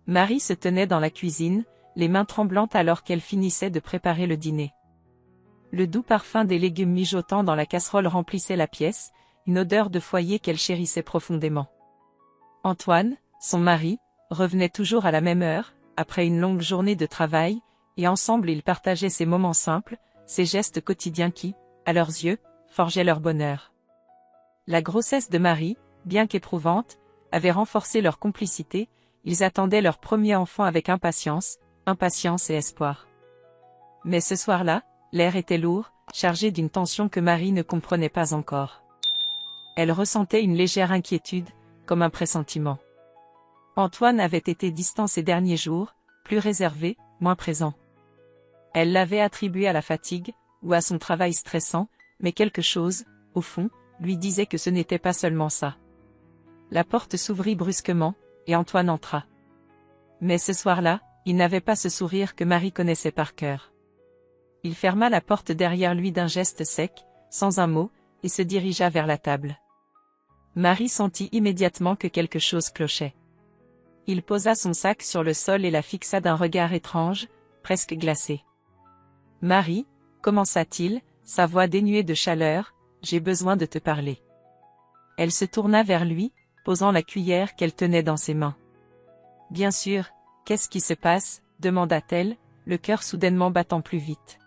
Marie se tenait dans la cuisine, les mains tremblantes alors qu'elle finissait de préparer le dîner. Le doux parfum des légumes mijotant dans la casserole remplissait la pièce, une odeur de foyer qu'elle chérissait profondément. Antoine, son mari, revenait toujours à la même heure, après une longue journée de travail, et ensemble ils partageaient ces moments simples, ces gestes quotidiens qui, à leurs yeux, forgeaient leur bonheur. La grossesse de Marie, bien qu'éprouvante, avait renforcé leur complicité, ils attendaient leur premier enfant avec impatience et espoir. Mais ce soir-là, l'air était lourd, chargé d'une tension que Marie ne comprenait pas encore. Elle ressentait une légère inquiétude, comme un pressentiment. Antoine avait été distant ces derniers jours, plus réservé, moins présent. Elle l'avait attribué à la fatigue, ou à son travail stressant, mais quelque chose, au fond, lui disait que ce n'était pas seulement ça. La porte s'ouvrit brusquement, et Antoine entra. Mais ce soir-là, il n'avait pas ce sourire que Marie connaissait par cœur. Il ferma la porte derrière lui d'un geste sec, sans un mot, et se dirigea vers la table. Marie sentit immédiatement que quelque chose clochait. Il posa son sac sur le sol et la fixa d'un regard étrange, presque glacé. « Marie, commença-t-il, sa voix dénuée de chaleur, j'ai besoin de te parler. » Elle se tourna vers lui, posant la cuillère qu'elle tenait dans ses mains. « Bien sûr, qu'est-ce qui se passe ?» demanda-t-elle, le cœur soudainement battant plus vite.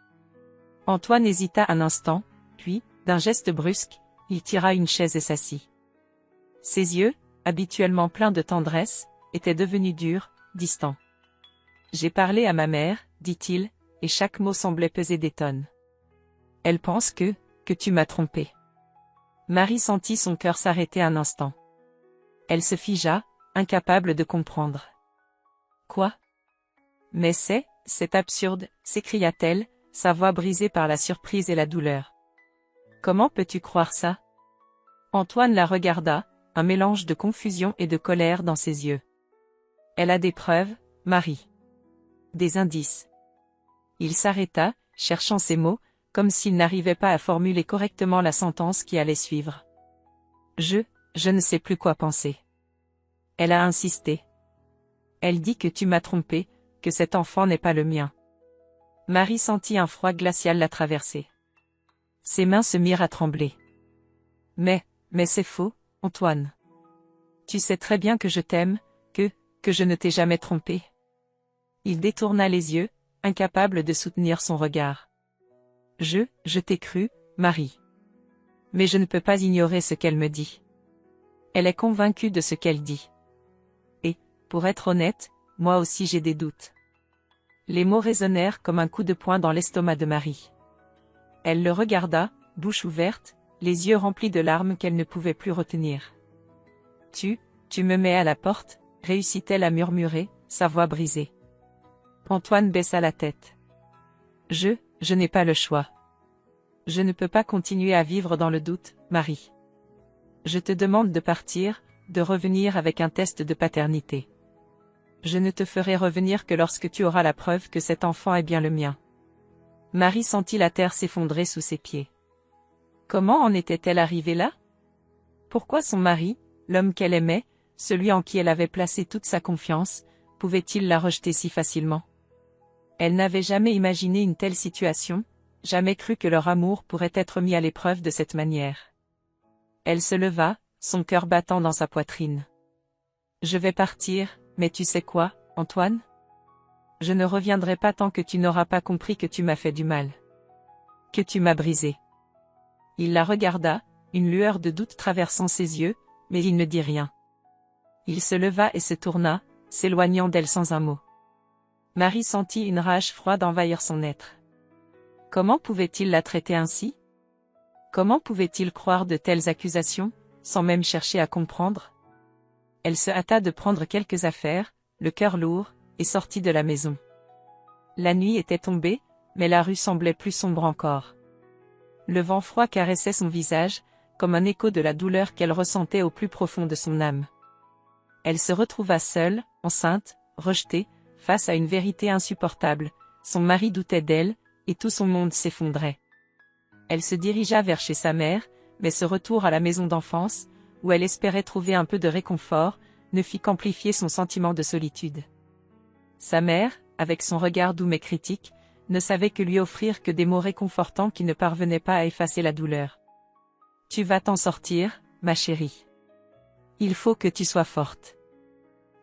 Antoine hésita un instant, puis, d'un geste brusque, il tira une chaise et s'assit. Ses yeux, habituellement pleins de tendresse, étaient devenus durs, distants. « J'ai parlé à ma mère, dit-il, et chaque mot semblait peser des tonnes. Elle pense que tu m'as trompé. » Marie sentit son cœur s'arrêter un instant. Elle se figea, incapable de comprendre. « Quoi ? Mais c'est absurde, s'écria-t-elle, sa voix brisée par la surprise et la douleur. « Comment peux-tu croire ça ?» Antoine la regarda, un mélange de confusion et de colère dans ses yeux. « Elle a des preuves, Marie. Des indices. » Il s'arrêta, cherchant ses mots, comme s'il n'arrivait pas à formuler correctement la sentence qui allait suivre. « Je ne sais plus quoi penser. » Elle a insisté. « Elle dit que tu m'as trompé, que cet enfant n'est pas le mien. » Marie sentit un froid glacial la traverser. Ses mains se mirent à trembler. « Mais c'est faux, Antoine. Tu sais très bien que je t'aime, que je ne t'ai jamais trompé. » Il détourna les yeux, incapable de soutenir son regard. « Je t'ai cru, Marie. Mais je ne peux pas ignorer ce qu'elle me dit. Elle est convaincue de ce qu'elle dit. Et, pour être honnête, moi aussi j'ai des doutes. » Les mots résonnèrent comme un coup de poing dans l'estomac de Marie. Elle le regarda, bouche ouverte, les yeux remplis de larmes qu'elle ne pouvait plus retenir. « Tu me mets à la porte ?» réussit-elle à murmurer, sa voix brisée. Antoine baissa la tête. « Je n'ai pas le choix. Je ne peux pas continuer à vivre dans le doute, Marie. Je te demande de partir, de revenir avec un test de paternité. Je ne te ferai revenir que lorsque tu auras la preuve que cet enfant est bien le mien. » Marie sentit la terre s'effondrer sous ses pieds. Comment en était-elle arrivée là? Pourquoi son mari, l'homme qu'elle aimait, celui en qui elle avait placé toute sa confiance, pouvait-il la rejeter si facilement? Elle n'avait jamais imaginé une telle situation, jamais cru que leur amour pourrait être mis à l'épreuve de cette manière. Elle se leva, son cœur battant dans sa poitrine. « Je vais partir, mais tu sais quoi, Antoine? Je ne reviendrai pas tant que tu n'auras pas compris que tu m'as fait du mal. Que tu m'as brisé. » Il la regarda, une lueur de doute traversant ses yeux, mais il ne dit rien. Il se leva et se tourna, s'éloignant d'elle sans un mot. Marie sentit une rage froide envahir son être. Comment pouvait-il la traiter ainsi? Comment pouvait-il croire de telles accusations, sans même chercher à comprendre? Elle se hâta de prendre quelques affaires, le cœur lourd, et sortit de la maison. La nuit était tombée, mais la rue semblait plus sombre encore. Le vent froid caressait son visage, comme un écho de la douleur qu'elle ressentait au plus profond de son âme. Elle se retrouva seule, enceinte, rejetée, face à une vérité insupportable. Son mari doutait d'elle, et tout son monde s'effondrait. Elle se dirigea vers chez sa mère, mais ce retour à la maison d'enfance, où elle espérait trouver un peu de réconfort, ne fit qu'amplifier son sentiment de solitude. Sa mère, avec son regard doux mais critique, ne savait que lui offrir que des mots réconfortants qui ne parvenaient pas à effacer la douleur. Tu vas t'en sortir, ma chérie. Il faut que tu sois forte.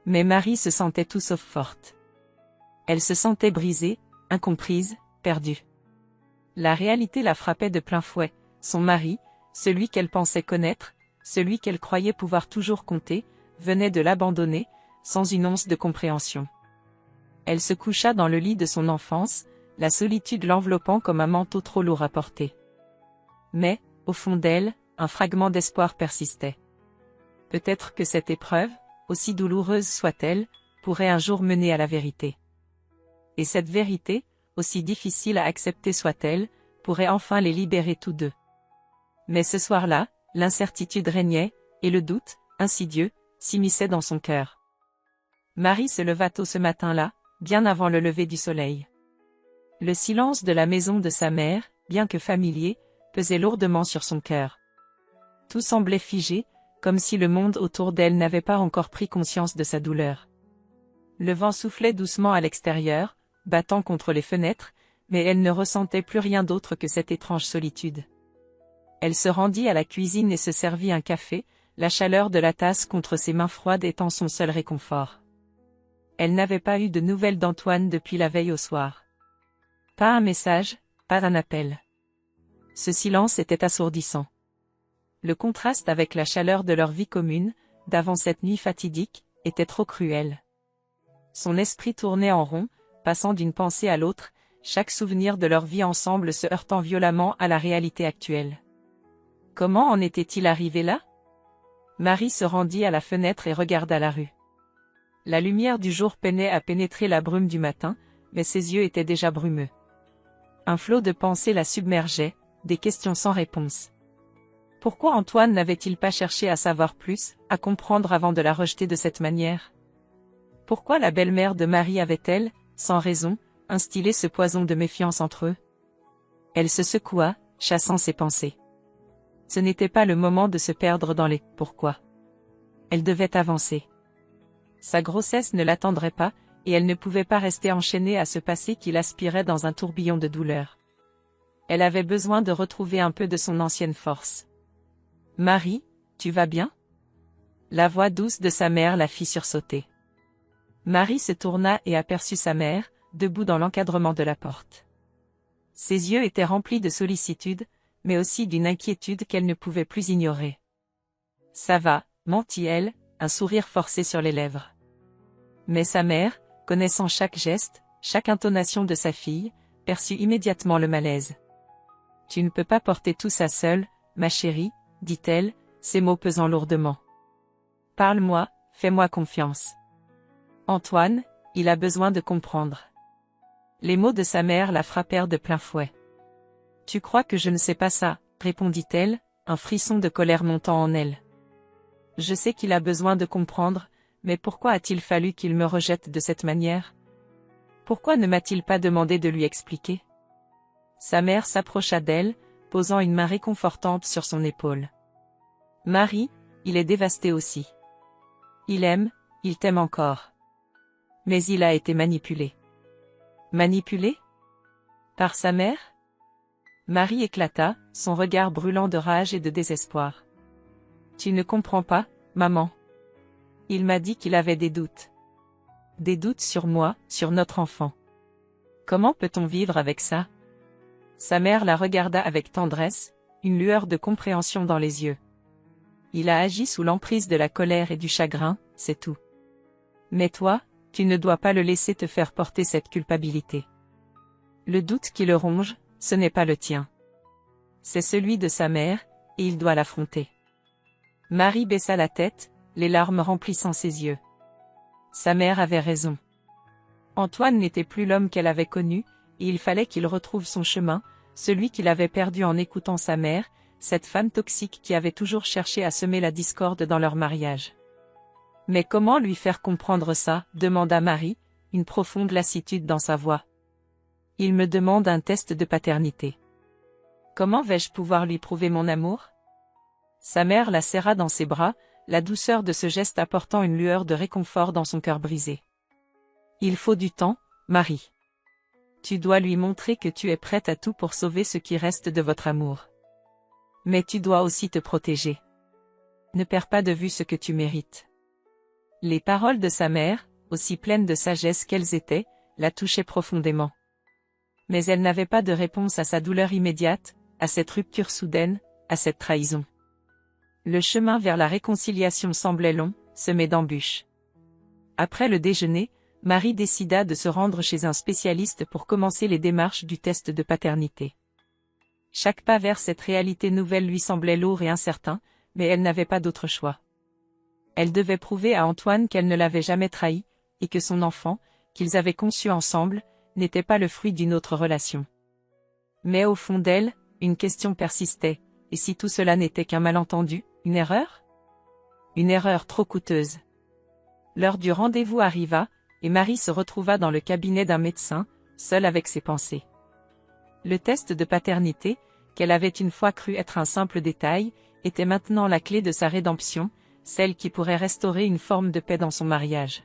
Mais Marie se sentait tout sauf forte. Elle se sentait brisée, incomprise, perdue. La réalité la frappait de plein fouet. Son mari, celui qu'elle pensait connaître, celui qu'elle croyait pouvoir toujours compter, venait de l'abandonner, sans une once de compréhension. Elle se coucha dans le lit de son enfance, la solitude l'enveloppant comme un manteau trop lourd à porter. Mais, au fond d'elle, un fragment d'espoir persistait. Peut-être que cette épreuve, aussi douloureuse soit-elle, pourrait un jour mener à la vérité. Et cette vérité, aussi difficile à accepter soit-elle, pourrait enfin les libérer tous deux. Mais ce soir-là, l'incertitude régnait, et le doute, insidieux, s'immisçait dans son cœur. Marie se leva tôt ce matin-là, bien avant le lever du soleil. Le silence de la maison de sa mère, bien que familier, pesait lourdement sur son cœur. Tout semblait figé, comme si le monde autour d'elle n'avait pas encore pris conscience de sa douleur. Le vent soufflait doucement à l'extérieur, battant contre les fenêtres, mais elle ne ressentait plus rien d'autre que cette étrange solitude. Elle se rendit à la cuisine et se servit un café, la chaleur de la tasse contre ses mains froides étant son seul réconfort. Elle n'avait pas eu de nouvelles d'Antoine depuis la veille au soir. Pas un message, pas un appel. Ce silence était assourdissant. Le contraste avec la chaleur de leur vie commune, d'avant cette nuit fatidique, était trop cruel. Son esprit tournait en rond, passant d'une pensée à l'autre, chaque souvenir de leur vie ensemble se heurtant violemment à la réalité actuelle. Comment en était-il arrivé là? Marie se rendit à la fenêtre et regarda la rue. La lumière du jour peinait à pénétrer la brume du matin, mais ses yeux étaient déjà brumeux. Un flot de pensées la submergeait, des questions sans réponse. Pourquoi Antoine n'avait-il pas cherché à savoir plus, à comprendre avant de la rejeter de cette manière? Pourquoi la belle-mère de Marie avait-elle, sans raison, instillé ce poison de méfiance entre eux? Elle se secoua, chassant ses pensées. Ce n'était pas le moment de se perdre dans les « pourquoi ». Elle devait avancer. Sa grossesse ne l'attendrait pas, et elle ne pouvait pas rester enchaînée à ce passé qui l'aspirait dans un tourbillon de douleur. Elle avait besoin de retrouver un peu de son ancienne force. « Marie, tu vas bien ?» La voix douce de sa mère la fit sursauter. Marie se tourna et aperçut sa mère, debout dans l'encadrement de la porte. Ses yeux étaient remplis de sollicitude, mais aussi d'une inquiétude qu'elle ne pouvait plus ignorer. « Ça va », mentit-elle, un sourire forcé sur les lèvres. Mais sa mère, connaissant chaque geste, chaque intonation de sa fille, perçut immédiatement le malaise. « Tu ne peux pas porter tout ça seule, ma chérie, » dit-elle, ses mots pesant lourdement. « Parle-moi, fais-moi confiance. Antoine, il a besoin de comprendre. » Les mots de sa mère la frappèrent de plein fouet. « Tu crois que je ne sais pas ça ?» répondit-elle, un frisson de colère montant en elle. « Je sais qu'il a besoin de comprendre, mais pourquoi a-t-il fallu qu'il me rejette de cette manière? Pourquoi ne m'a-t-il pas demandé de lui expliquer ?» Sa mère s'approcha d'elle, posant une main réconfortante sur son épaule. « Marie, il est dévasté aussi. Il aime, il t'aime encore. Mais il a été manipulé. » Manipulé? Par sa mère? Marie éclata, son regard brûlant de rage et de désespoir. « Tu ne comprends pas, maman. Il m'a dit qu'il avait des doutes. Des doutes sur moi, sur notre enfant. Comment peut-on vivre avec ça? » Sa mère la regarda avec tendresse, une lueur de compréhension dans les yeux. « Il a agi sous l'emprise de la colère et du chagrin, c'est tout. Mais toi, tu ne dois pas le laisser te faire porter cette culpabilité. Le doute qui le ronge, ce n'est pas le tien. C'est celui de sa mère, et il doit l'affronter. » Marie baissa la tête, les larmes remplissant ses yeux. Sa mère avait raison. Antoine n'était plus l'homme qu'elle avait connu, et il fallait qu'il retrouve son chemin, celui qu'il avait perdu en écoutant sa mère, cette femme toxique qui avait toujours cherché à semer la discorde dans leur mariage. « Mais comment lui faire comprendre ça ?» demanda Marie, une profonde lassitude dans sa voix. « Il me demande un test de paternité. Comment vais-je pouvoir lui prouver mon amour ?» Sa mère la serra dans ses bras, la douceur de ce geste apportant une lueur de réconfort dans son cœur brisé. « Il faut du temps, Marie. Tu dois lui montrer que tu es prête à tout pour sauver ce qui reste de votre amour. Mais tu dois aussi te protéger. Ne perds pas de vue ce que tu mérites. Les paroles de sa mère, aussi pleines de sagesse qu'elles étaient, la touchaient profondément. Mais elle n'avait pas de réponse à sa douleur immédiate, à cette rupture soudaine, à cette trahison. Le chemin vers la réconciliation semblait long, semé d'embûches. Après le déjeuner, Marie décida de se rendre chez un spécialiste pour commencer les démarches du test de paternité. Chaque pas vers cette réalité nouvelle lui semblait lourd et incertain, mais elle n'avait pas d'autre choix. Elle devait prouver à Antoine qu'elle ne l'avait jamais trahi, et que son enfant, qu'ils avaient conçu ensemble, n'était pas le fruit d'une autre relation. Mais au fond d'elle, une question persistait, et si tout cela n'était qu'un malentendu, une erreur? Une erreur trop coûteuse. L'heure du rendez-vous arriva, et Marie se retrouva dans le cabinet d'un médecin, seule avec ses pensées. Le test de paternité, qu'elle avait une fois cru être un simple détail, était maintenant la clé de sa rédemption, celle qui pourrait restaurer une forme de paix dans son mariage.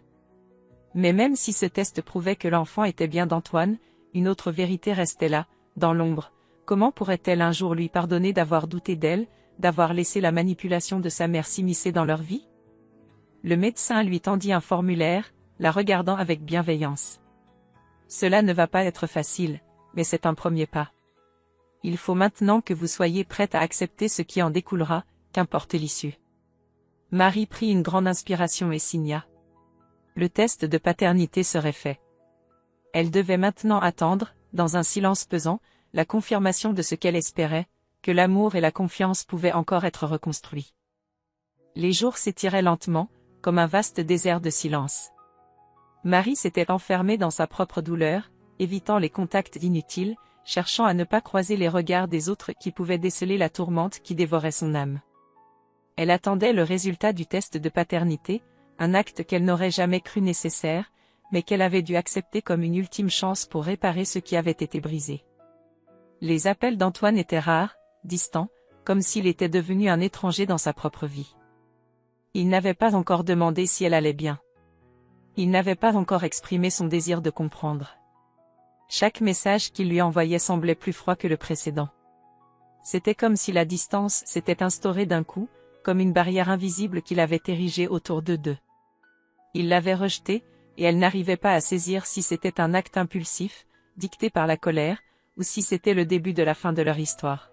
Mais même si ce test prouvait que l'enfant était bien d'Antoine, une autre vérité restait là, dans l'ombre. Comment pourrait-elle un jour lui pardonner d'avoir douté d'elle, d'avoir laissé la manipulation de sa mère s'immiscer dans leur vie? Le médecin lui tendit un formulaire, la regardant avec bienveillance. Cela ne va pas être facile, mais c'est un premier pas. Il faut maintenant que vous soyez prête à accepter ce qui en découlera, qu'importe l'issue. Marie prit une grande inspiration et signa. Le test de paternité serait fait. Elle devait maintenant attendre, dans un silence pesant, la confirmation de ce qu'elle espérait, que l'amour et la confiance pouvaient encore être reconstruits. Les jours s'étiraient lentement, comme un vaste désert de silence. Marie s'était enfermée dans sa propre douleur, évitant les contacts inutiles, cherchant à ne pas croiser les regards des autres qui pouvaient déceler la tourmente qui dévorait son âme. Elle attendait le résultat du test de paternité, un acte qu'elle n'aurait jamais cru nécessaire, mais qu'elle avait dû accepter comme une ultime chance pour réparer ce qui avait été brisé. Les appels d'Antoine étaient rares, distants, comme s'il était devenu un étranger dans sa propre vie. Il n'avait pas encore demandé si elle allait bien. Il n'avait pas encore exprimé son désir de comprendre. Chaque message qu'il lui envoyait semblait plus froid que le précédent. C'était comme si la distance s'était instaurée d'un coup, comme une barrière invisible qu'il avait érigée autour d'eux deux. Il l'avait rejetée, et elle n'arrivait pas à saisir si c'était un acte impulsif, dicté par la colère, ou si c'était le début de la fin de leur histoire.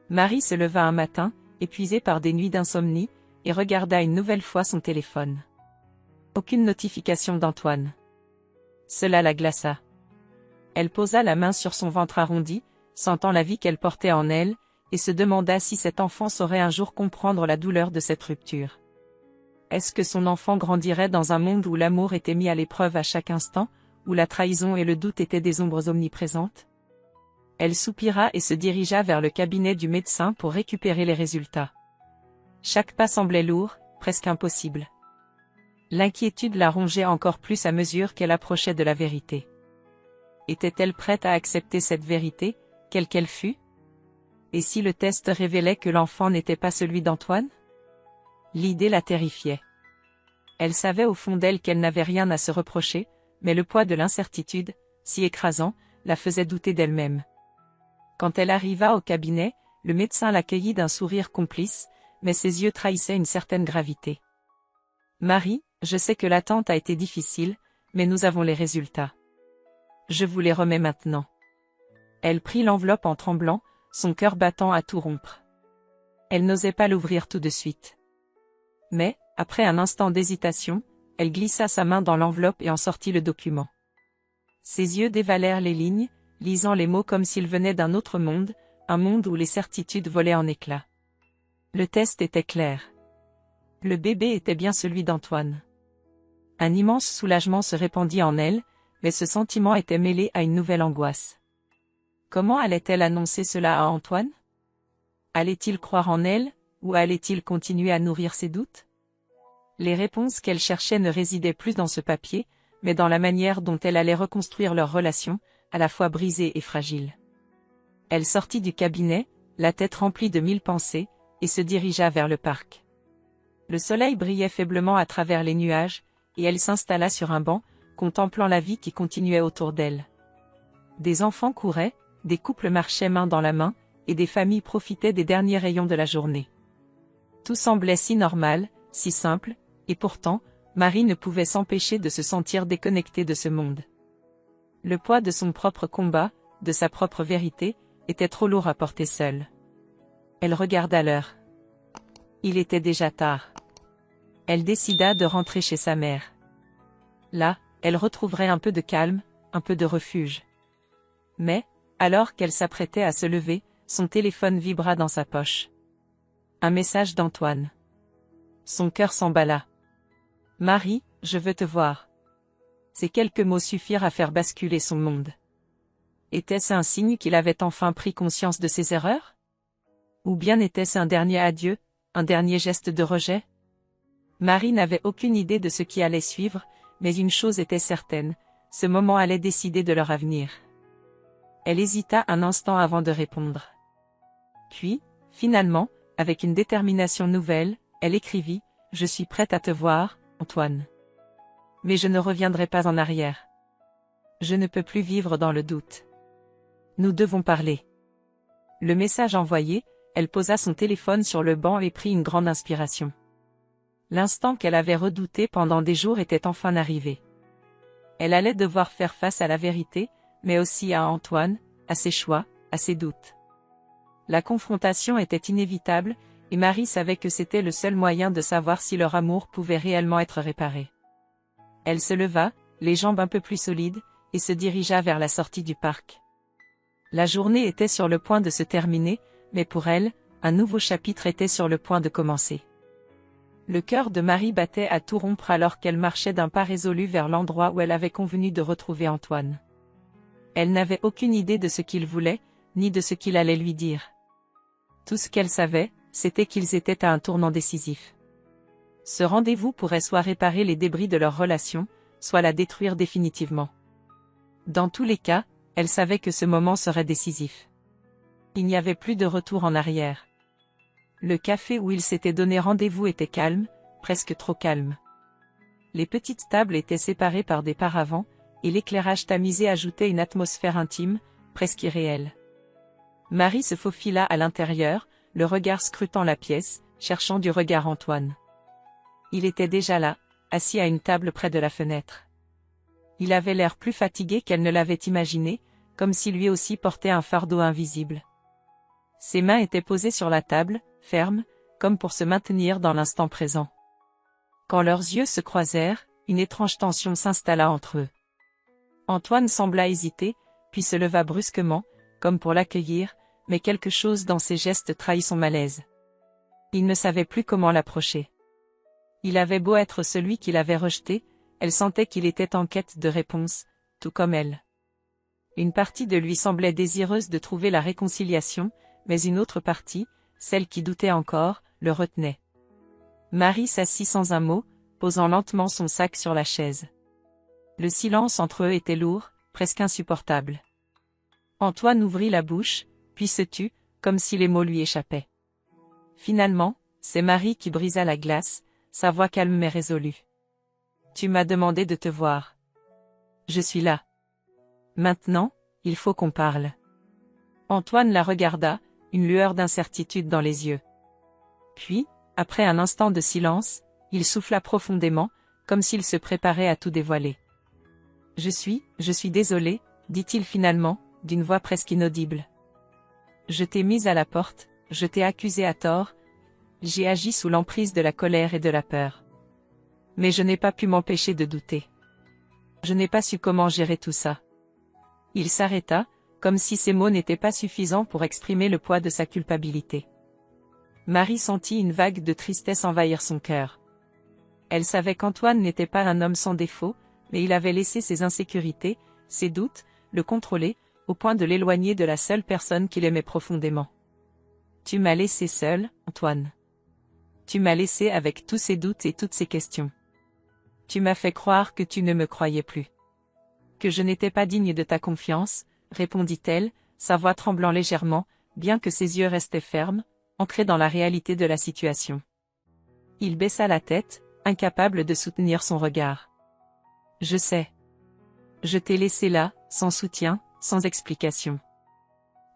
Marie se leva un matin, épuisée par des nuits d'insomnie, et regarda une nouvelle fois son téléphone. Aucune notification d'Antoine. Cela la glaça. Elle posa la main sur son ventre arrondi, sentant la vie qu'elle portait en elle, et se demanda si cet enfant saurait un jour comprendre la douleur de cette rupture. Est-ce que son enfant grandirait dans un monde où l'amour était mis à l'épreuve à chaque instant, où la trahison et le doute étaient des ombres omniprésentes? Elle soupira et se dirigea vers le cabinet du médecin pour récupérer les résultats. Chaque pas semblait lourd, presque impossible. L'inquiétude la rongeait encore plus à mesure qu'elle approchait de la vérité. Était-elle prête à accepter cette vérité, quelle qu'elle fût? Et si le test révélait que l'enfant n'était pas celui d'Antoine? L'idée la terrifiait. Elle savait au fond d'elle qu'elle n'avait rien à se reprocher, mais le poids de l'incertitude, si écrasant, la faisait douter d'elle-même. Quand elle arriva au cabinet, le médecin l'accueillit d'un sourire complice, mais ses yeux trahissaient une certaine gravité. « Marie, je sais que l'attente a été difficile, mais nous avons les résultats. Je vous les remets maintenant. » Elle prit l'enveloppe en tremblant, son cœur battant à tout rompre. Elle n'osait pas l'ouvrir tout de suite. Mais, après un instant d'hésitation, elle glissa sa main dans l'enveloppe et en sortit le document. Ses yeux dévalèrent les lignes, lisant les mots comme s'ils venaient d'un autre monde, un monde où les certitudes volaient en éclats. Le test était clair. Le bébé était bien celui d'Antoine. Un immense soulagement se répandit en elle, mais ce sentiment était mêlé à une nouvelle angoisse. Comment allait-elle annoncer cela à Antoine? Allait-il croire en elle, ou allait-il continuer à nourrir ses doutes? Les réponses qu'elle cherchait ne résidaient plus dans ce papier, mais dans la manière dont elle allait reconstruire leur relation, à la fois brisée et fragile. Elle sortit du cabinet, la tête remplie de 1000 pensées, et se dirigea vers le parc. Le soleil brillait faiblement à travers les nuages, et elle s'installa sur un banc, contemplant la vie qui continuait autour d'elle. Des enfants couraient, des couples marchaient main dans la main, et des familles profitaient des derniers rayons de la journée. Tout semblait si normal, si simple, et pourtant, Marie ne pouvait s'empêcher de se sentir déconnectée de ce monde. Le poids de son propre combat, de sa propre vérité, était trop lourd à porter seule. Elle regarda l'heure. Il était déjà tard. Elle décida de rentrer chez sa mère. Là, elle retrouverait un peu de calme, un peu de refuge. Mais, alors qu'elle s'apprêtait à se lever, son téléphone vibra dans sa poche. Un message d'Antoine. Son cœur s'emballa. « Marie, je veux te voir. » Ces quelques mots suffirent à faire basculer son monde. Était-ce un signe qu'il avait enfin pris conscience de ses erreurs? Ou bien était-ce un dernier adieu, un dernier geste de rejet? Marie n'avait aucune idée de ce qui allait suivre, mais une chose était certaine, ce moment allait décider de leur avenir. Elle hésita un instant avant de répondre. Puis, finalement, avec une détermination nouvelle, elle écrivit « Je suis prête à te voir, Antoine. Mais je ne reviendrai pas en arrière. Je ne peux plus vivre dans le doute. Nous devons parler. » Le message envoyé, elle posa son téléphone sur le banc et prit une grande inspiration. L'instant qu'elle avait redouté pendant des jours était enfin arrivé. Elle allait devoir faire face à la vérité, mais aussi à Antoine, à ses choix, à ses doutes. La confrontation était inévitable, et Marie savait que c'était le seul moyen de savoir si leur amour pouvait réellement être réparé. Elle se leva, les jambes un peu plus solides, et se dirigea vers la sortie du parc. La journée était sur le point de se terminer, mais pour elle, un nouveau chapitre était sur le point de commencer. Le cœur de Marie battait à tout rompre alors qu'elle marchait d'un pas résolu vers l'endroit où elle avait convenu de retrouver Antoine. Elle n'avait aucune idée de ce qu'il voulait, ni de ce qu'il allait lui dire. Tout ce qu'elle savait, c'était qu'ils étaient à un tournant décisif. Ce rendez-vous pourrait soit réparer les débris de leur relation, soit la détruire définitivement. Dans tous les cas, elle savait que ce moment serait décisif. Il n'y avait plus de retour en arrière. Le café où ils s'étaient donné rendez-vous était calme, presque trop calme. Les petites tables étaient séparées par des paravents, et l'éclairage tamisé ajoutait une atmosphère intime, presque irréelle. Marie se faufila à l'intérieur, le regard scrutant la pièce, cherchant du regard Antoine. Il était déjà là, assis à une table près de la fenêtre. Il avait l'air plus fatigué qu'elle ne l'avait imaginé, comme si lui aussi portait un fardeau invisible. Ses mains étaient posées sur la table, fermes, comme pour se maintenir dans l'instant présent. Quand leurs yeux se croisèrent, une étrange tension s'installa entre eux. Antoine sembla hésiter, puis se leva brusquement, comme pour l'accueillir, mais quelque chose dans ses gestes trahit son malaise. Il ne savait plus comment l'approcher. Il avait beau être celui qui l'avait rejeté, elle sentait qu'il était en quête de réponse, tout comme elle. Une partie de lui semblait désireuse de trouver la réconciliation, mais une autre partie, celle qui doutait encore, le retenait. Marie s'assit sans un mot, posant lentement son sac sur la chaise. Le silence entre eux était lourd, presque insupportable. Antoine ouvrit la bouche, puis se tut, comme si les mots lui échappaient. Finalement, c'est Marie qui brisa la glace, sa voix calme mais résolue. « Tu m'as demandé de te voir. Je suis là. Maintenant, il faut qu'on parle. » Antoine la regarda, une lueur d'incertitude dans les yeux. Puis, après un instant de silence, il souffla profondément, comme s'il se préparait à tout dévoiler. « Je suis désolé, » dit-il finalement, d'une voix presque inaudible. « Je t'ai mise à la porte, je t'ai accusé à tort, j'ai agi sous l'emprise de la colère et de la peur. Mais je n'ai pas pu m'empêcher de douter. Je n'ai pas su comment gérer tout ça. » Il s'arrêta, comme si ces mots n'étaient pas suffisants pour exprimer le poids de sa culpabilité. Marie sentit une vague de tristesse envahir son cœur. Elle savait qu'Antoine n'était pas un homme sans défaut, mais il avait laissé ses insécurités, ses doutes, le contrôler, au point de l'éloigner de la seule personne qu'il aimait profondément. « Tu m'as laissé seul, Antoine. Tu m'as laissé avec tous ces doutes et toutes ces questions. Tu m'as fait croire que tu ne me croyais plus. Que je n'étais pas digne de ta confiance, » répondit-elle, sa voix tremblant légèrement, bien que ses yeux restaient fermes, ancrés dans la réalité de la situation. Il baissa la tête, incapable de soutenir son regard. « Je sais. Je t'ai laissé là, sans soutien, sans explication.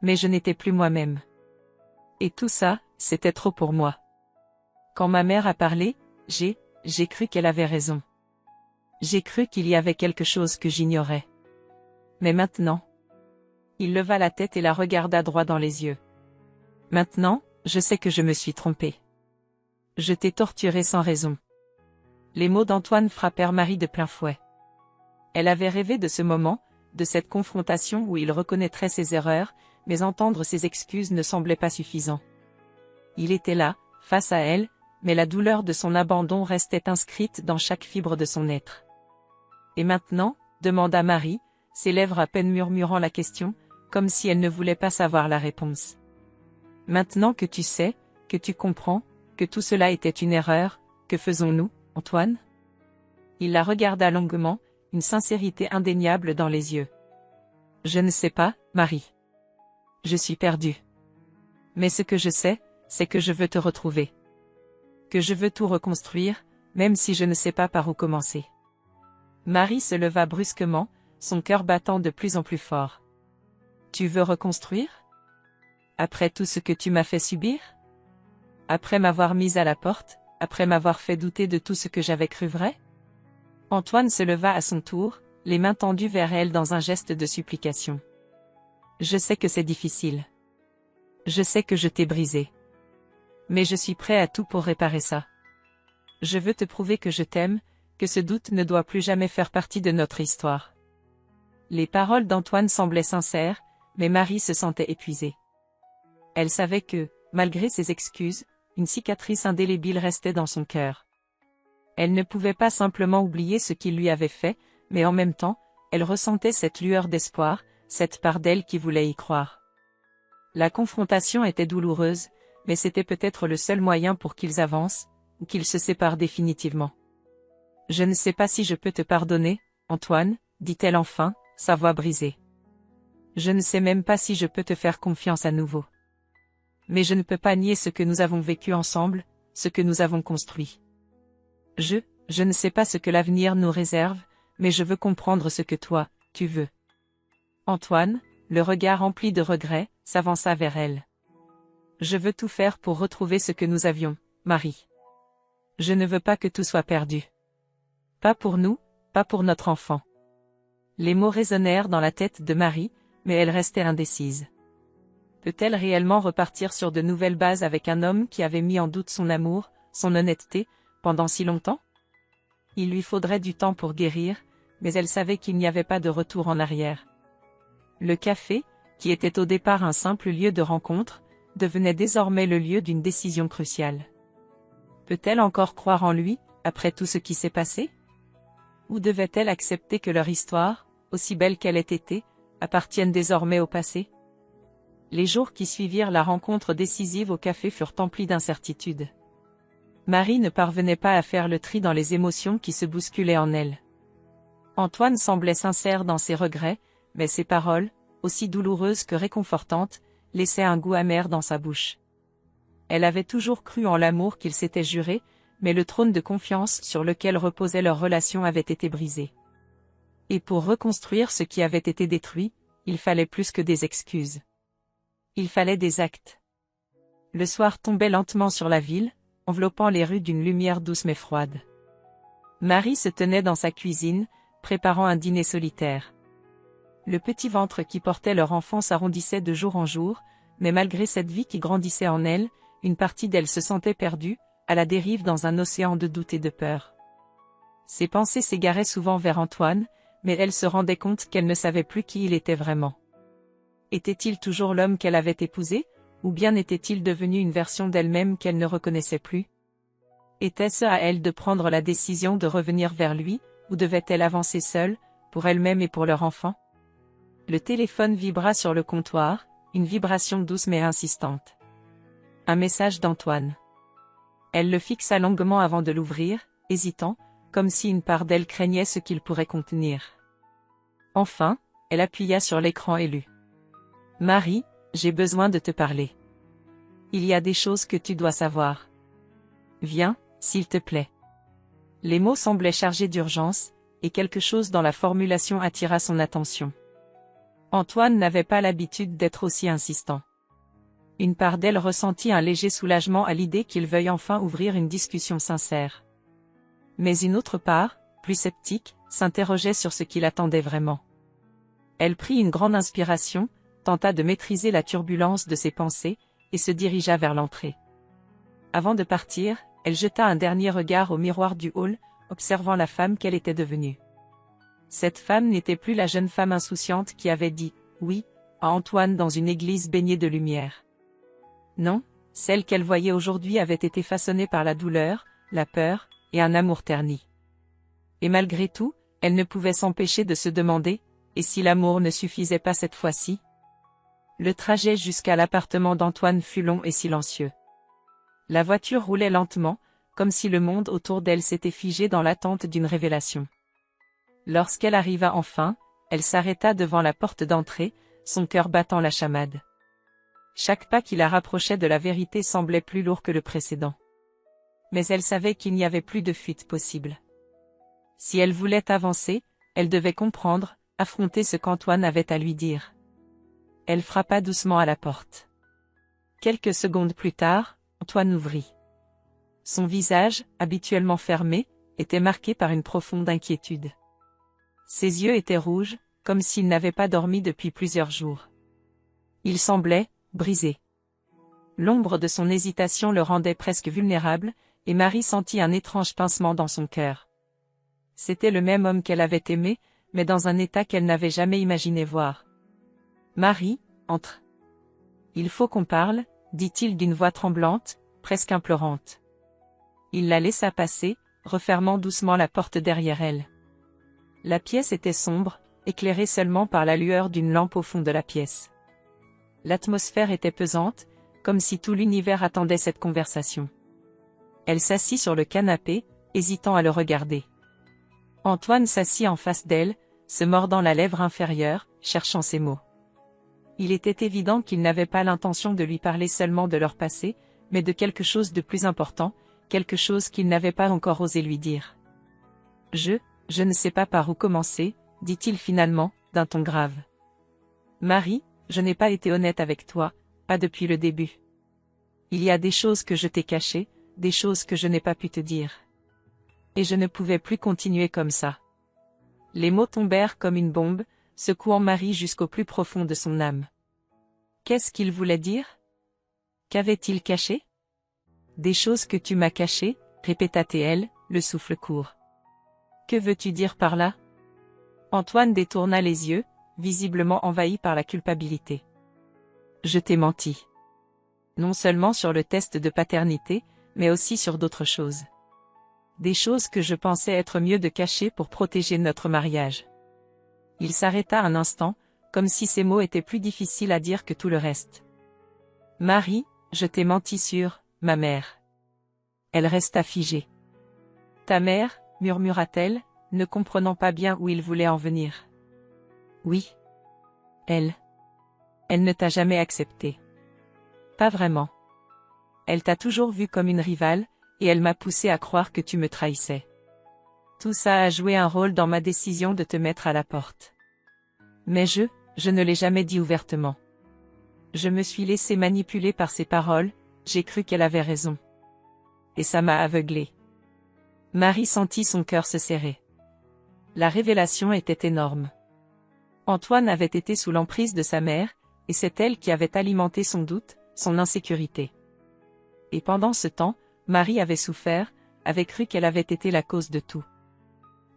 Mais je n'étais plus moi-même. Et tout ça, c'était trop pour moi. Quand ma mère a parlé, j'ai cru qu'elle avait raison. J'ai cru qu'il y avait quelque chose que j'ignorais. Mais maintenant... Il leva la tête et la regarda droit dans les yeux. Maintenant, je sais que je me suis trompé. Je t'ai torturé sans raison. Les mots d'Antoine frappèrent Marie de plein fouet. Elle avait rêvé de ce moment, de cette confrontation où il reconnaîtrait ses erreurs, mais entendre ses excuses ne semblait pas suffisant. Il était là, face à elle, mais la douleur de son abandon restait inscrite dans chaque fibre de son être. Et maintenant, demanda Marie, ses lèvres à peine murmurant la question, comme si elle ne voulait pas savoir la réponse. Maintenant que tu sais, que tu comprends, que tout cela était une erreur, que faisons-nous, Antoine? Il la regarda longuement, une sincérité indéniable dans les yeux. Je ne sais pas, Marie. Je suis perdue. Mais ce que je sais, c'est que je veux te retrouver. Que je veux tout reconstruire, même si je ne sais pas par où commencer. Marie se leva brusquement, son cœur battant de plus en plus fort. Tu veux reconstruire? Après tout ce que tu m'as fait subir? Après m'avoir mise à la porte, après m'avoir fait douter de tout ce que j'avais cru vrai? Antoine se leva à son tour, les mains tendues vers elle dans un geste de supplication. Je sais que c'est difficile. Je sais que je t'ai brisé. Mais je suis prêt à tout pour réparer ça. Je veux te prouver que je t'aime, que ce doute ne doit plus jamais faire partie de notre histoire. Les paroles d'Antoine semblaient sincères, mais Marie se sentait épuisée. Elle savait que, malgré ses excuses, une cicatrice indélébile restait dans son cœur. Elle ne pouvait pas simplement oublier ce qu'il lui avait fait, mais en même temps, elle ressentait cette lueur d'espoir, cette part d'elle qui voulait y croire. La confrontation était douloureuse, mais c'était peut-être le seul moyen pour qu'ils avancent, ou qu'ils se séparent définitivement. « Je ne sais pas si je peux te pardonner, Antoine, dit-elle enfin, sa voix brisée. Je ne sais même pas si je peux te faire confiance à nouveau. Mais je ne peux pas nier ce que nous avons vécu ensemble, ce que nous avons construit. Je ne sais pas ce que l'avenir nous réserve, mais je veux comprendre ce que toi, tu veux. » Antoine, le regard rempli de regret, s'avança vers elle. « Je veux tout faire pour retrouver ce que nous avions, Marie. Je ne veux pas que tout soit perdu. Pas pour nous, pas pour notre enfant. » Les mots résonnèrent dans la tête de Marie, mais elle restait indécise. Peut-elle réellement repartir sur de nouvelles bases avec un homme qui avait mis en doute son amour, son honnêteté, pendant si longtemps? Il lui faudrait du temps pour guérir, mais elle savait qu'il n'y avait pas de retour en arrière. Le café, qui était au départ un simple lieu de rencontre, devenait désormais le lieu d'une décision cruciale. Peut-elle encore croire en lui, après tout ce qui s'est passé? Ou devait-elle accepter que leur histoire, aussi belle qu'elle ait été, appartienne désormais au passé? Les jours qui suivirent la rencontre décisive au café furent emplis d'incertitudes. Marie ne parvenait pas à faire le tri dans les émotions qui se bousculaient en elle. Antoine semblait sincère dans ses regrets, mais ses paroles, aussi douloureuses que réconfortantes, laissaient un goût amer dans sa bouche. Elle avait toujours cru en l'amour qu'ils s'étaient juré, mais le trône de confiance sur lequel reposait leur relation avait été brisé. Et pour reconstruire ce qui avait été détruit, il fallait plus que des excuses. Il fallait des actes. Le soir tombait lentement sur la ville, enveloppant les rues d'une lumière douce mais froide. Marie se tenait dans sa cuisine, préparant un dîner solitaire. Le petit ventre qui portait leur enfant s'arrondissait de jour en jour, mais malgré cette vie qui grandissait en elle, une partie d'elle se sentait perdue, à la dérive dans un océan de doute et de peur. Ses pensées s'égaraient souvent vers Antoine, mais elle se rendait compte qu'elle ne savait plus qui il était vraiment. Était-il toujours l'homme qu'elle avait épousé, ou bien était-il devenu une version d'elle-même qu'elle ne reconnaissait plus? Était-ce à elle de prendre la décision de revenir vers lui, ou devait-elle avancer seule, pour elle-même et pour leur enfant? Le téléphone vibra sur le comptoir, une vibration douce mais insistante. Un message d'Antoine. Elle le fixa longuement avant de l'ouvrir, hésitant, comme si une part d'elle craignait ce qu'il pourrait contenir. Enfin, elle appuya sur l'écran et lut. « Marie, j'ai besoin de te parler. Il y a des choses que tu dois savoir. Viens, s'il te plaît. » Les mots semblaient chargés d'urgence, et quelque chose dans la formulation attira son attention. Antoine n'avait pas l'habitude d'être aussi insistant. Une part d'elle ressentit un léger soulagement à l'idée qu'il veuille enfin ouvrir une discussion sincère. Mais une autre part, plus sceptique, s'interrogeait sur ce qu'il attendait vraiment. Elle prit une grande inspiration, tenta de maîtriser la turbulence de ses pensées, et se dirigea vers l'entrée. Avant de partir, elle jeta un dernier regard au miroir du hall, observant la femme qu'elle était devenue. Cette femme n'était plus la jeune femme insouciante qui avait dit « oui » à Antoine dans une église baignée de lumière. Non, celle qu'elle voyait aujourd'hui avait été façonnée par la douleur, la peur, et un amour terni. Et malgré tout, elle ne pouvait s'empêcher de se demander « et si l'amour ne suffisait pas cette fois-ci ?» Le trajet jusqu'à l'appartement d'Antoine fut long et silencieux. La voiture roulait lentement, comme si le monde autour d'elle s'était figé dans l'attente d'une révélation. Lorsqu'elle arriva enfin, elle s'arrêta devant la porte d'entrée, son cœur battant la chamade. Chaque pas qui la rapprochait de la vérité semblait plus lourd que le précédent. Mais elle savait qu'il n'y avait plus de fuite possible. Si elle voulait avancer, elle devait comprendre, affronter ce qu'Antoine avait à lui dire. Elle frappa doucement à la porte. Quelques secondes plus tard, Antoine ouvrit. Son visage, habituellement fermé, était marqué par une profonde inquiétude. Ses yeux étaient rouges, comme s'il n'avait pas dormi depuis plusieurs jours. Il semblait brisé. L'ombre de son hésitation le rendait presque vulnérable, et Marie sentit un étrange pincement dans son cœur. C'était le même homme qu'elle avait aimé, mais dans un état qu'elle n'avait jamais imaginé voir. « Marie, entre. Il faut qu'on parle, » dit-il d'une voix tremblante, presque implorante. Il la laissa passer, refermant doucement la porte derrière elle. La pièce était sombre, éclairée seulement par la lueur d'une lampe au fond de la pièce. L'atmosphère était pesante, comme si tout l'univers attendait cette conversation. Elle s'assit sur le canapé, hésitant à le regarder. Antoine s'assit en face d'elle, se mordant la lèvre inférieure, cherchant ses mots. Il était évident qu'il n'avait pas l'intention de lui parler seulement de leur passé, mais de quelque chose de plus important, quelque chose qu'il n'avait pas encore osé lui dire. « Je ne sais pas par où commencer, » dit-il finalement, d'un ton grave. « Marie, je n'ai pas été honnête avec toi, pas depuis le début. Il y a des choses que je t'ai cachées, des choses que je n'ai pas pu te dire. Et je ne pouvais plus continuer comme ça. » Les mots tombèrent comme une bombe, secouant Marie jusqu'au plus profond de son âme. Qu'est-ce qu'il voulait dire? Qu'avait-il caché? Des choses que tu m'as cachées, répéta-t-elle, le souffle court. Que veux-tu dire par là? Antoine détourna les yeux, visiblement envahi par la culpabilité. Je t'ai menti. Non seulement sur le test de paternité, mais aussi sur d'autres choses. Des choses que je pensais être mieux de cacher pour protéger notre mariage. Il s'arrêta un instant, comme si ces mots étaient plus difficiles à dire que tout le reste. Marie, je t'ai menti sur ma mère. Elle resta figée. Ta mère, murmura-t-elle, ne comprenant pas bien où il voulait en venir. Oui. Elle ne t'a jamais accepté. Pas vraiment. Elle t'a toujours vu comme une rivale, et elle m'a poussé à croire que tu me trahissais. Tout ça a joué un rôle dans ma décision de te mettre à la porte. Mais je ne l'ai jamais dit ouvertement. Je me suis laissé manipuler par ses paroles, j'ai cru qu'elle avait raison. Et ça m'a aveuglée. Marie sentit son cœur se serrer. La révélation était énorme. Antoine avait été sous l'emprise de sa mère, et c'est elle qui avait alimenté son doute, son insécurité. Et pendant ce temps, Marie avait souffert, avait cru qu'elle avait été la cause de tout.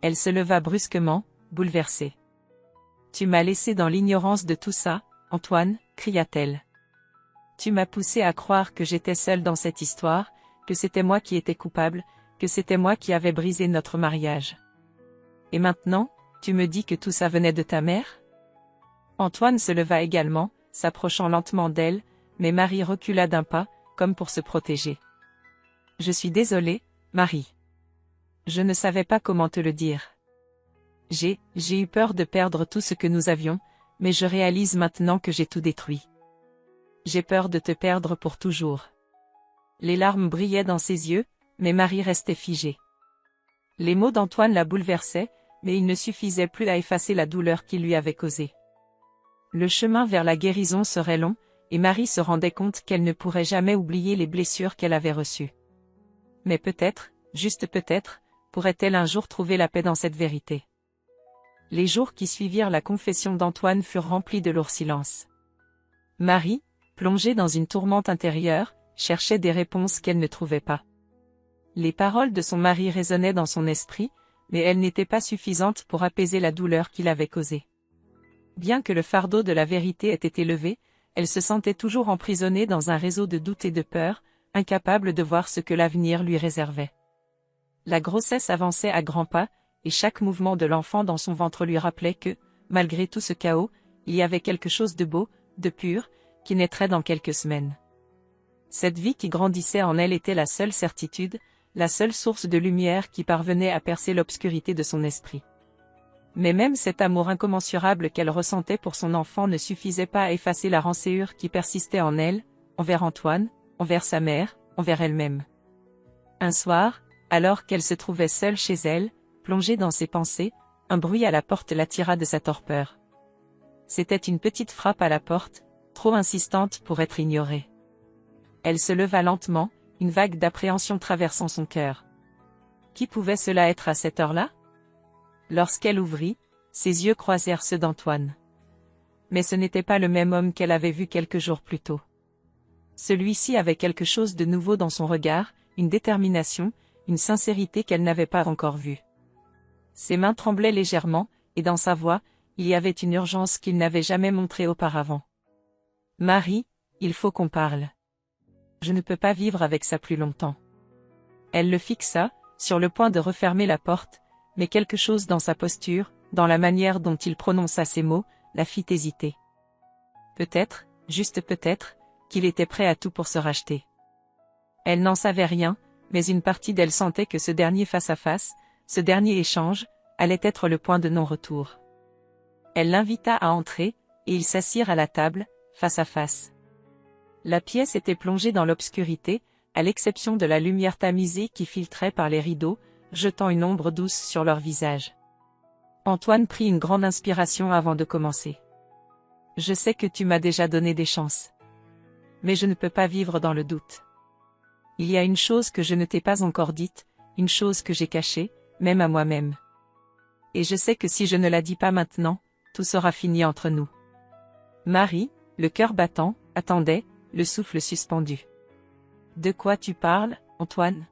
Elle se leva brusquement, bouleversée. « Tu m'as laissé dans l'ignorance de tout ça, Antoine, » cria-t-elle. « Tu m'as poussé à croire que j'étais seule dans cette histoire, que c'était moi qui étais coupable, que c'était moi qui avais brisé notre mariage. Et maintenant, tu me dis que tout ça venait de ta mère ?» Antoine se leva également, s'approchant lentement d'elle, mais Marie recula d'un pas, comme pour se protéger. « Je suis désolée, Marie. Je ne savais pas comment te le dire. J'ai eu peur de perdre tout ce que nous avions, mais je réalise maintenant que j'ai tout détruit. J'ai peur de te perdre pour toujours. » Les larmes brillaient dans ses yeux, mais Marie restait figée. Les mots d'Antoine la bouleversaient, mais il ne suffisait plus à effacer la douleur qu'il lui avait causée. Le chemin vers la guérison serait long, et Marie se rendait compte qu'elle ne pourrait jamais oublier les blessures qu'elle avait reçues. Mais peut-être, juste peut-être, pourrait-elle un jour trouver la paix dans cette vérité. Les jours qui suivirent la confession d'Antoine furent remplis de lourd silence. Marie, plongée dans une tourmente intérieure, cherchait des réponses qu'elle ne trouvait pas. Les paroles de son mari résonnaient dans son esprit, mais elles n'étaient pas suffisantes pour apaiser la douleur qu'il avait causée. Bien que le fardeau de la vérité ait été levé, elle se sentait toujours emprisonnée dans un réseau de doutes et de peur, incapable de voir ce que l'avenir lui réservait. La grossesse avançait à grands pas, et chaque mouvement de l'enfant dans son ventre lui rappelait que, malgré tout ce chaos, il y avait quelque chose de beau, de pur, qui naîtrait dans quelques semaines. Cette vie qui grandissait en elle était la seule certitude, la seule source de lumière qui parvenait à percer l'obscurité de son esprit. Mais même cet amour incommensurable qu'elle ressentait pour son enfant ne suffisait pas à effacer la rancœur qui persistait en elle, envers Antoine, envers sa mère, envers elle-même. Un soir, alors qu'elle se trouvait seule chez elle, plongée dans ses pensées, un bruit à la porte l'attira de sa torpeur. C'était une petite frappe à la porte, trop insistante pour être ignorée. Elle se leva lentement, une vague d'appréhension traversant son cœur. Qui pouvait cela être à cette heure-là? Lorsqu'elle ouvrit, ses yeux croisèrent ceux d'Antoine. Mais ce n'était pas le même homme qu'elle avait vu quelques jours plus tôt. Celui-ci avait quelque chose de nouveau dans son regard, une détermination, une sincérité qu'elle n'avait pas encore vue. Ses mains tremblaient légèrement, et dans sa voix, il y avait une urgence qu'il n'avait jamais montrée auparavant. « Marie, il faut qu'on parle. Je ne peux pas vivre avec ça plus longtemps. » Elle le fixa, sur le point de refermer la porte, mais quelque chose dans sa posture, dans la manière dont il prononça ces mots, la fit hésiter. Peut-être, juste peut-être, qu'il était prêt à tout pour se racheter. Elle n'en savait rien, mais une partie d'elle sentait que ce dernier face-à-face, ce dernier échange, allait être le point de non-retour. Elle l'invita à entrer, et ils s'assirent à la table, face à face. La pièce était plongée dans l'obscurité, à l'exception de la lumière tamisée qui filtrait par les rideaux, jetant une ombre douce sur leur visage. Antoine prit une grande inspiration avant de commencer. « Je sais que tu m'as déjà donné des chances. Mais je ne peux pas vivre dans le doute. Il y a une chose que je ne t'ai pas encore dite, une chose que j'ai cachée, même à moi-même. Et je sais que si je ne la dis pas maintenant, tout sera fini entre nous. » Marie, le cœur battant, attendait, le souffle suspendu. « De quoi tu parles, Antoine ?»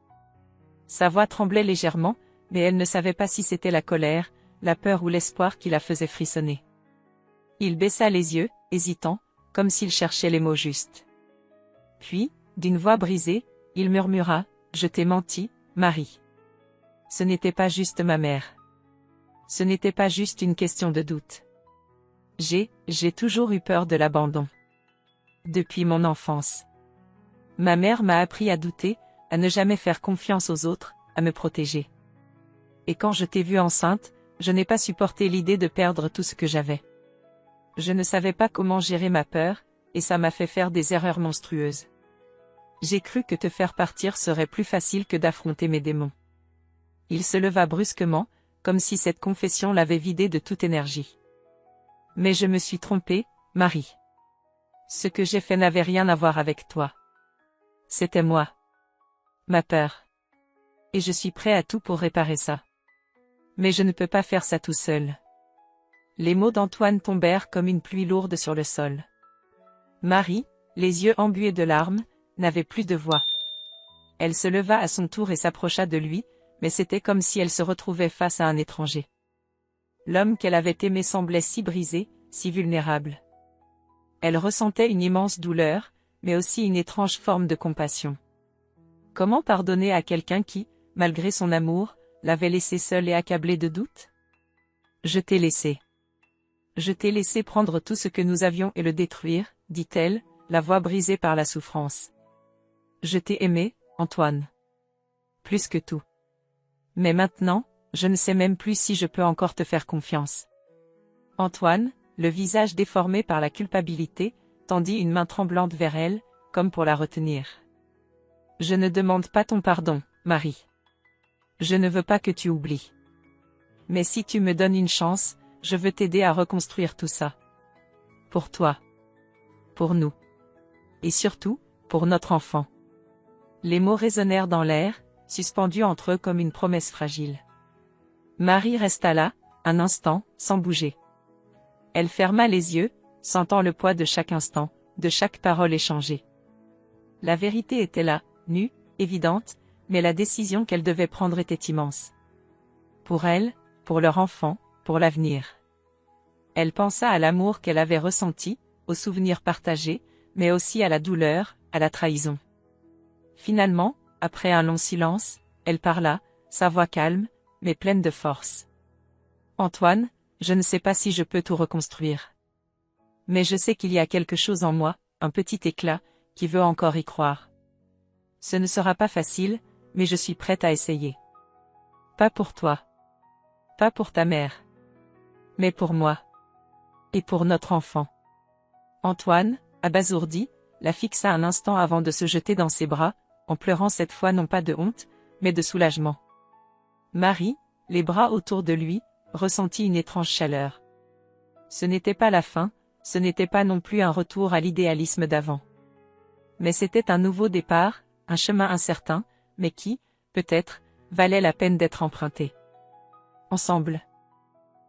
Sa voix tremblait légèrement, mais elle ne savait pas si c'était la colère, la peur ou l'espoir qui la faisait frissonner. Il baissa les yeux, hésitant, comme s'il cherchait les mots justes. Puis, d'une voix brisée, il murmura, « Je t'ai menti, Marie. Ce n'était pas juste ma mère. Ce n'était pas juste une question de doute. J'ai toujours eu peur de l'abandon. Depuis mon enfance. Ma mère m'a appris à douter, à ne jamais faire confiance aux autres, à me protéger. Et quand je t'ai vue enceinte, je n'ai pas supporté l'idée de perdre tout ce que j'avais. Je ne savais pas comment gérer ma peur, et ça m'a fait faire des erreurs monstrueuses. J'ai cru que te faire partir serait plus facile que d'affronter mes démons. » Il se leva brusquement, comme si cette confession l'avait vidé de toute énergie. « Mais je me suis trompé, Marie. Ce que j'ai fait n'avait rien à voir avec toi. C'était moi. Ma peur. Et je suis prêt à tout pour réparer ça. Mais je ne peux pas faire ça tout seul. » Les mots d'Antoine tombèrent comme une pluie lourde sur le sol. Marie, les yeux embués de larmes, n'avait plus de voix. Elle se leva à son tour et s'approcha de lui, mais c'était comme si elle se retrouvait face à un étranger. L'homme qu'elle avait aimé semblait si brisé, si vulnérable. Elle ressentait une immense douleur, mais aussi une étrange forme de compassion. Comment pardonner à quelqu'un qui, malgré son amour, l'avait laissée seule et accablée de doutes? « Je t'ai laissé. Je t'ai laissé prendre tout ce que nous avions et le détruire, dit-elle, la voix brisée par la souffrance. Je t'ai aimé, Antoine. Plus que tout. Mais maintenant, je ne sais même plus si je peux encore te faire confiance. » Antoine, le visage déformé par la culpabilité, tendit une main tremblante vers elle, comme pour la retenir. « Je ne demande pas ton pardon, Marie. Je ne veux pas que tu oublies. Mais si tu me donnes une chance, je veux t'aider à reconstruire tout ça. Pour toi. Pour nous. Et surtout, pour notre enfant. Les mots résonnèrent dans l'air, suspendus entre eux comme une promesse fragile. Marie resta là, un instant, sans bouger. Elle ferma les yeux, sentant le poids de chaque instant, de chaque parole échangée. La vérité était là, nue, évidente, mais la décision qu'elle devait prendre était immense. Pour elle, pour leur enfant, pour l'avenir. Elle pensa à l'amour qu'elle avait ressenti, aux souvenirs partagés, mais aussi à la douleur, à la trahison. Finalement, après un long silence, elle parla, sa voix calme, mais pleine de force. Antoine, je ne sais pas si je peux tout reconstruire. Mais je sais qu'il y a quelque chose en moi, un petit éclat, qui veut encore y croire. Ce ne sera pas facile, mais je suis prête à essayer. Pas pour toi. Pas pour ta mère. Mais pour moi. Et pour notre enfant. Antoine, abasourdi, la fixa un instant avant de se jeter dans ses bras, en pleurant cette fois non pas de honte, mais de soulagement. Marie, les bras autour de lui, ressentit une étrange chaleur. Ce n'était pas la fin, ce n'était pas non plus un retour à l'idéalisme d'avant. Mais c'était un nouveau départ, un chemin incertain, mais qui, peut-être, valait la peine d'être emprunté. Ensemble.